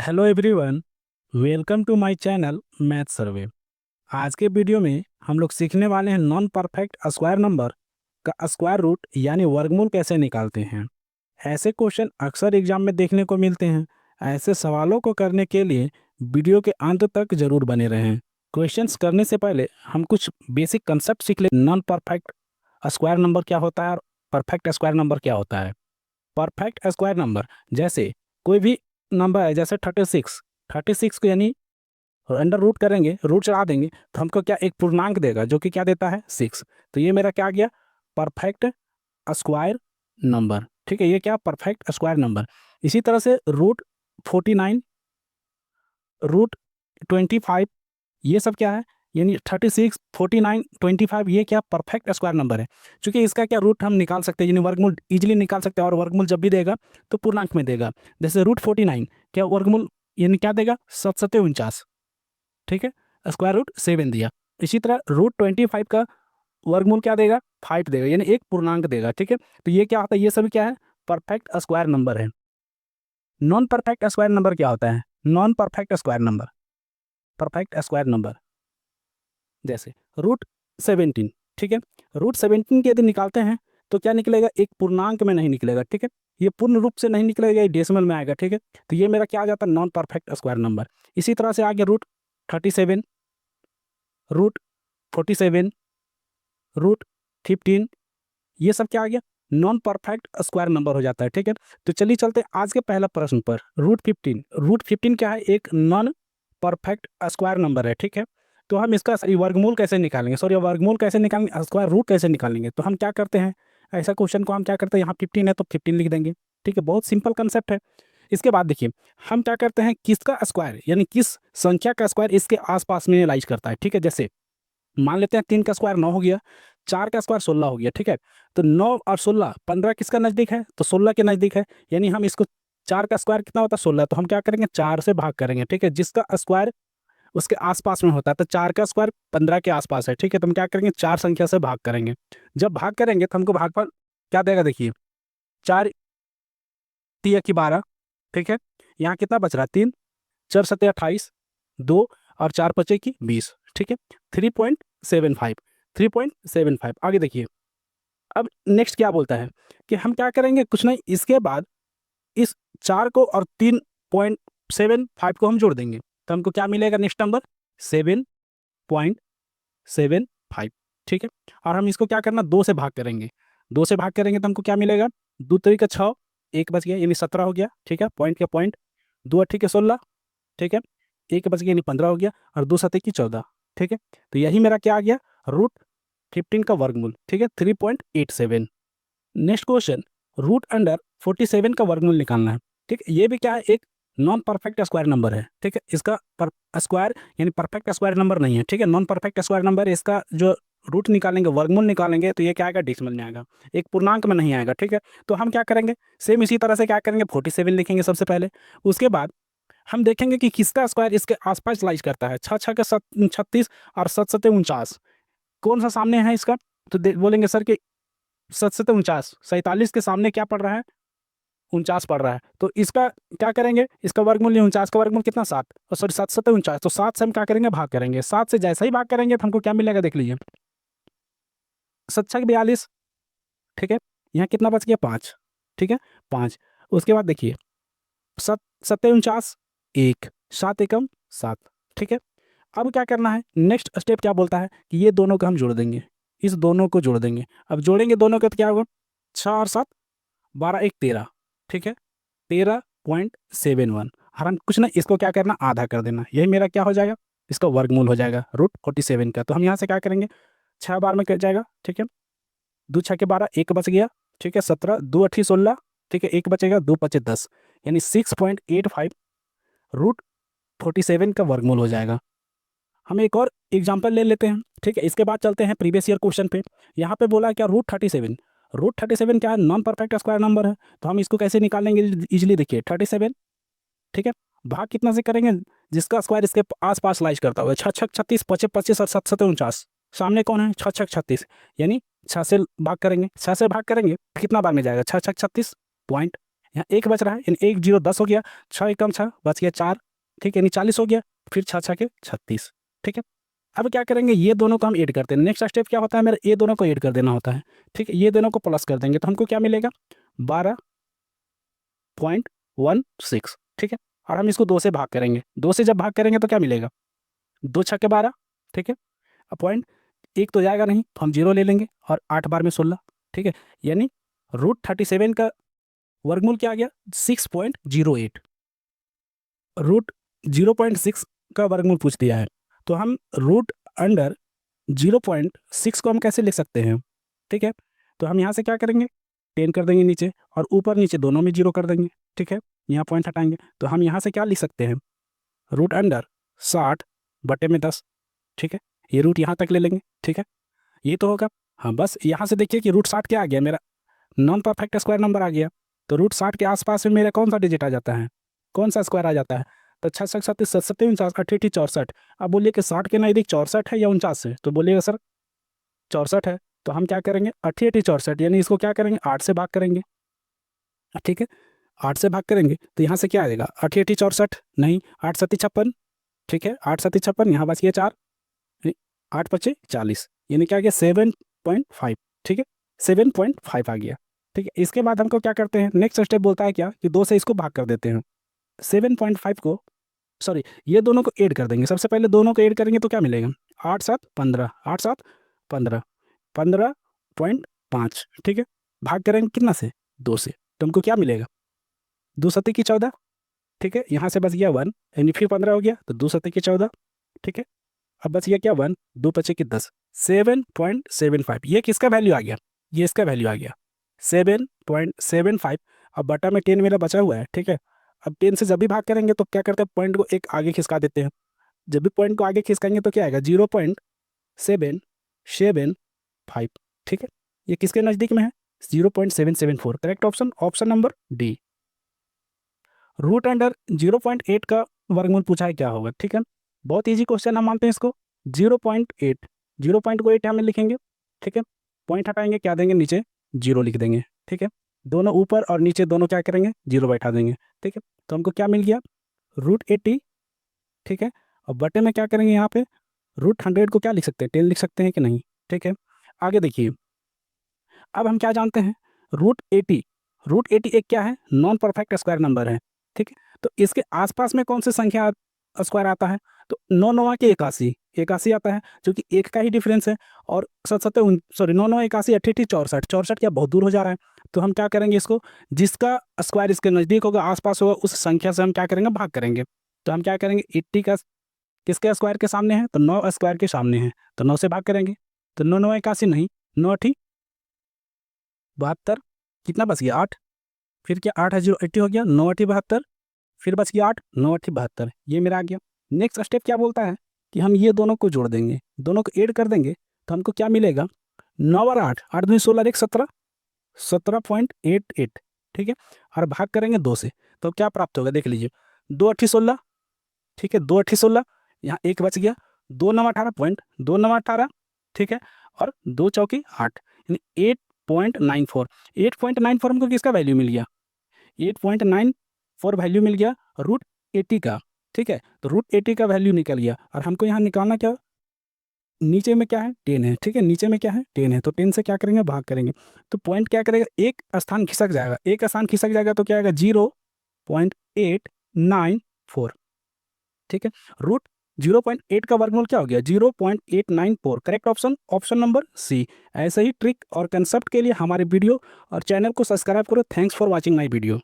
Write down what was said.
Hello everyone, welcome to my channel math survey. आज के video में हम लोग सीखने वाले हैं नॉन परफेक्ट स्क्वायर नंबर का स्क्वायर रूट यानी वर्गमूल कैसे निकालते हैं। ऐसे क्वेश्चन अक्सर एग्जाम में देखने को मिलते हैं। ऐसे सवालों को करने के लिए वीडियो के अंत तक जरूर बने रहें। क्वेश्चंस करने से पहले हम कुछ बेसिक कंसेप्ट सीख ले। नॉन परफेक्ट स्क्वायर नंबर क्या होता है और परफेक्ट स्क्वायर नंबर क्या होता है। परफेक्ट स्क्वायर नंबर जैसे कोई भी नंबर है, जैसे 36 को यानी अंडर रूट करेंगे, रूट चढ़ा देंगे तो हमको क्या एक पूर्णांक देगा जो कि क्या देता है 6। तो ये मेरा क्या आ गया परफेक्ट स्क्वायर नंबर। ठीक है, ये क्या परफेक्ट स्क्वायर नंबर। इसी तरह से रूट 49, रूट 25, ये सब क्या है यानी 36, 49, 25, ये क्या परफेक्ट स्क्वायर नंबर है। क्योंकि इसका क्या रूट हम निकाल सकते हैं, यानी वर्गमूल इजीली निकाल सकते हैं। और वर्गमूल जब भी देगा तो पूर्णांक में देगा। जैसे रूट 49 क्या वर्गमूल यानी क्या देगा 7 7 49। ठीक है, स्क्वायर रूट 7 दिया। इसी तरह रूट 25 का वर्गमूल क्या देगा 5 देगा, यानी एक पूर्णांक देगा। ठीक है, तो ये क्या होता है, ये सभी क्या है परफेक्ट स्क्वायर नंबर है। नॉन परफेक्ट स्क्वायर नंबर क्या होता है, non perfect square number, perfect square number जैसे रूट 17। ठीक है, रूट 17 के यदि निकालते हैं तो क्या निकलेगा, एक पूर्णांक में नहीं निकलेगा। ठीक है, ये पूर्ण रूप से नहीं निकलेगा, ये डेसिमल में आएगा। ठीक है, तो ये मेरा क्या आ जाता है नॉन परफेक्ट स्क्वायर नंबर। इसी तरह से आगे रूट 37, रूट 47, रूट 15, ये सब क्या आ गया नॉन परफेक्ट स्क्वायर नंबर हो जाता है। ठीक है, तो चलिए चलते हैं आज के पहला प्रश्न पर। रूट 15 क्या है, एक नॉन परफेक्ट स्क्वायर नंबर है। ठीक है, तो हम इसका वर्गमूल कैसे निकालेंगे, वर्गमूल कैसे निकालेंगे, स्क्वायर रूट कैसे निकालेंगे। तो हम क्या करते हैं, ऐसा क्वेश्चन को हम क्या करते हैं, यहाँ 15 है तो 15 लिख देंगे। ठीक है, बहुत सिंपल कंसेप्ट है। इसके बाद देखिए हम क्या करते हैं, किसका स्क्वायर यानी किस संख्या का स्क्वायर इसके आसपास में एनालाइज करता है। ठीक है, जैसे मान लेते हैं 3 का स्क्वायर 9 हो गया, 4 का स्क्वायर 16 हो गया। ठीक है, तो 9 और 16 15 किसका नज़दीक है, तो 16 के नज़दीक है। यानी हम इसको 4 का स्क्वायर कितना होता है 16, तो हम क्या करेंगे 4 से भाग करेंगे। ठीक है, जिसका स्क्वायर उसके आसपास में होता है, तो 4 का स्क्वायर 15 के आसपास है। ठीक है, तो हम क्या करेंगे 4 संख्या से भाग करेंगे। जब भाग करेंगे तो हमको भागफल क्या देगा, देखिए 4 तिया की 12। ठीक है, यहाँ कितना बच रहा है 3, 4 सत्ते 28, 2 और 4 पचे की 20। ठीक है, 3.75, 3.75। आगे देखिए अब नेक्स्ट क्या बोलता है कि हम क्या करेंगे, कुछ नहीं, इसके बाद इस 4 को और 3.75 को हम जोड़ देंगे तो हमको क्या मिलेगा, नेक्स्ट नंबर 7.75। ठीक है, और हम इसको क्या करना 2 से भाग करेंगे, 2 से भाग करेंगे तो हमको क्या मिलेगा, 2 तरीका 6, एक बच गया यानी 17 हो गया। ठीक है, पॉइंट के पॉइंट, 2 ठीक है 16। ठीक है, एक बच गया यानी 15 हो गया, और 2 सत्ते की 14। ठीक है, तो यही मेरा क्या आ गया रूट 15 का वर्गमूल। ठीक है, 3.87। नेक्स्ट क्वेश्चन, रूट 47 का वर्गमूल निकालना है। ठीक है, ये भी क्या है एक नॉन परफेक्ट स्क्वायर नंबर है। ठीक है, इसका स्क्वायर यानी परफेक्ट स्क्वायर नंबर नहीं है। ठीक है, नॉन परफेक्ट स्क्वायर नंबर है, इसका जो रूट निकालेंगे वर्गमूल निकालेंगे तो ये क्या आएगा डेसिमल में आएगा, एक पूर्णांक में नहीं आएगा। ठीक है, तो हम क्या करेंगे सेम इसी तरह से क्या करेंगे 47 लिखेंगे सबसे पहले। उसके बाद हम देखेंगे कि किसका स्क्वायर इसके आसपास लाइज करता है। 6 6 36 और 7 7 49 कौन सा सामने है इसका, तो बोलेंगे सर कि 7 7 49, 47 के सामने क्या पड़ रहा है 49 पड़ रहा है। तो इसका क्या करेंगे, इसका वर्गमूल 49 का वर्गमूल कितना 7, और सॉरी 7 7 49, तो 7 से हम क्या करेंगे भाग करेंगे। 7 से जैसे ही भाग करेंगे तो हमको क्या मिलेगा देख लीजिए 7 6 42। ठीक है, यहाँ कितना बच गया 5। ठीक है 5, उसके बाद देखिए 7 7 49, 1 7 एकम 7। ठीक है, अब क्या करना है, नेक्स्ट स्टेप क्या बोलता है कि ये दोनों को हम जोड़ देंगे, इस दोनों को जोड़ देंगे। अब जोड़ेंगे दोनों को तो क्या होगा 6 और 7 12 1 13। ठीक है, 13.71। और हम कुछ ना इसको क्या करना आधा कर देना, यही मेरा क्या हो जाएगा इसका वर्गमूल हो जाएगा रूट 47 का। तो हम यहाँ से क्या करेंगे 6 बार में कट जाएगा। ठीक है, 2 6 के 12, एक बच गया। ठीक है 17, 2 8 16। ठीक है, एक बचेगा 2 5 10, यानी 6.85 रूट 47 का वर्गमूल हो जाएगा। हम एक और एग्जाम्पल ले लेते हैं। ठीक है, इसके बाद चलते हैं प्रीवियस ईयर क्वेश्चन पे। यहाँ पे बोला क्या रूट 37 क्या है नॉन परफेक्ट स्क्वायर नंबर है। तो हम इसको कैसे निकालेंगे इजिली, देखिए 37। ठीक है, भाग कितना से करेंगे, जिसका स्क्वायर इसके आसपास लाइज करता हुआ 6 6 36 25 25 और 7 7 49। सामने कौन है 6 6 36, यानी 6 से भाग करेंगे, 6 से भाग करेंगे कितना बार में जाएगा 6 6 36 पॉइंट यहाँ 1 बच रहा है, यानी 1 0 10 हो गया, 6 एकम 6 बच गया 4, ठीक है, यानी 40 हो गया, फिर 6 6 के 36, ठीक है। अब क्या करेंगे, ये दोनों को हम ऐड करते हैं। नेक्स्ट स्टेप क्या होता है मेरा, ये दोनों को ऐड कर देना होता है, ठीक है। ये दोनों को प्लस कर देंगे तो हमको क्या मिलेगा, 12.16, ठीक है। और हम इसको 2 से भाग करेंगे, 2 से जब भाग करेंगे तो क्या मिलेगा, 2 छक्के 12, ठीक है। अब पॉइंट एक तो जाएगा नहीं तो हम 0 ले लेंगे, और 8 बार में 16, ठीक है। यानी √37 का वर्गमूल क्या आ गया, 6.08। √0.6 का वर्गमूल पूछ दिया है, तो हम रूट अंडर 0.6 को हम कैसे लिख सकते हैं, ठीक है। तो हम यहाँ से क्या करेंगे, 10 कर देंगे नीचे, और ऊपर नीचे दोनों में 0 कर देंगे, ठीक है। यहाँ पॉइंट हटाएंगे तो हम यहाँ से क्या लिख सकते हैं, रूट अंडर 60/10, ठीक है। ये रूट यहाँ तक ले लेंगे, ठीक है, ये तो होगा। हाँ, बस यहाँ से देखिए कि √60 क्या आ गया मेरा, नॉन परफेक्ट स्क्वायर नंबर आ गया। तो √60 के आसपास में मेरा कौन सा डिजिट आ जाता है, कौन सा स्क्वायर आ जाता है, तो 6 6 37 37 49 88 64। अब बोलिए कि 60 के नज़दीक 64 है या 49 है, तो बोलिएगा सर 64 है। तो हम क्या करेंगे, 88 64, यानी इसको क्या करेंगे, 8 से भाग करेंगे, ठीक है। 8 से भाग करेंगे तो यहाँ से क्या आएगा, 88 64 नहीं, 8 7 56, ठीक है, 8 7 56, यहाँ बच गया 4, 8 5 40, यानी क्या आ गया 7.5, ठीक है, 7.5 आ गया, ठीक है। इसके बाद हमको क्या करते हैं, नेक्स्ट स्टेप बोलता है क्या कि 2 से इसको भाग कर देते हैं, 7.5 को, सॉरी, ये दोनों को ऐड कर देंगे। सबसे पहले दोनों को ऐड करेंगे तो क्या मिलेगा, 8 7 15, 8 7 15, 15.5, ठीक है। भाग करेंगे कितना से, 2 से, तो हमको क्या मिलेगा, 2 सत्ती की 14, ठीक है। यहाँ से बच गया 1, यानी फिर 15 हो गया, तो 2 सत्ती की 14, ठीक है। अब बच गया क्या, 1 2 पचे की 10, 7.75। ये किसका वैल्यू आ गया, ये इसका वैल्यू आ गया 7.75। अब बटा में 10 मेरा बचा हुआ है, ठीक है। अब 10 से जब भी भाग करेंगे तो क्या करते हैं, पॉइंट को एक आगे खिसका देते हैं। जब भी पॉइंट को आगे खिसकाएंगे तो क्या आएगा, 0.775, ठीक है। ये किसके नज़दीक में है, 0.774। Correct option, option number D. Root under 0.8 का वर्गमूल पूछा है, क्या होगा, ठीक है। बहुत ईजी क्वेश्चन, हम मानते हैं इसको। 0.8, 0 को 8 यहाँ में लिखेंगे, ठीक है। पॉइंट हटाएंगे, क्या देंगे, नीचे 0 लिख देंगे, ठीक है। दोनों ऊपर और नीचे दोनों क्या करेंगे, 0 बैठा देंगे, ठीक है। तो हमको क्या मिल गया, √80, ठीक है। और बटे में क्या करेंगे, यहाँ पे √100 को क्या लिख सकते हैं, 10 लिख सकते हैं कि नहीं, ठीक है। आगे देखिए, अब हम क्या जानते हैं, √80, √80 एक क्या है, नॉन परफेक्ट स्क्वायर नंबर है, ठीक है। तो इसके आसपास में कौन सी संख्या स्क्वायर आता है, तो 9 9 के 81, 81 आता है, जो कि एक का ही डिफरेंस है। और 7 7 सॉरी 9 9 81 88 64, 64 क्या बहुत दूर हो जा रहा है। तो हम क्या करेंगे, इसको जिसका स्क्वायर इसके नज़दीक होगा, आसपास होगा, उस संख्या से हम क्या करेंगे, भाग करेंगे। तो हम क्या करेंगे, 80 का किसके स्क्वायर के सामने है, तो 9 स्क्वायर के सामने है, तो 9 से भाग करेंगे। तो 9 9 81 नहीं, 9 8 72, कितना बच गया 8, फिर क्या 8 है 0 80 हो गया, 9 8 72, फिर बच गया 8, 9 8 72, ये मेरा आ गया। नेक्स्ट स्टेप क्या बोलता है कि हम ये दोनों को जोड़ देंगे, दोनों को ऐड कर देंगे, तो हमको क्या मिलेगा, 9 और 8, 8 दूनी 16 1 17, 17.88, ठीक है। और भाग करेंगे 2 से, तो क्या प्राप्त होगा, देख लीजिए, 2 8 16, ठीक है, 2 8 16, यहाँ एक बच गया, 2 9 18 पॉइंट, 2 9 18, ठीक है, और 2 चौकी 8, यानी 8.94, 8.94 हमको किसका वैल्यू मिल गया, 8.94 वैल्यू मिल गया √80 का, ठीक है। तो √80 का वैल्यू निकल गया, और हमको यहाँ निकालना क्या, नीचे में क्या है 10 है, ठीक है, नीचे में क्या है 10 है, तो 10 से क्या करेंगे, भाग करेंगे। तो पॉइंट क्या करेगा, एक स्थान खिसक जाएगा, एक स्थान खिसक जाएगा तो क्या आएगा, 0.894, ठीक है। √0.8 का वर्गमूल क्या हो गया, 0.894। Correct option, option number C. ऐसे ही ट्रिक और कंसेप्ट के लिए हमारे वीडियो और चैनल को सब्सक्राइब करो। Thanks for watching my video.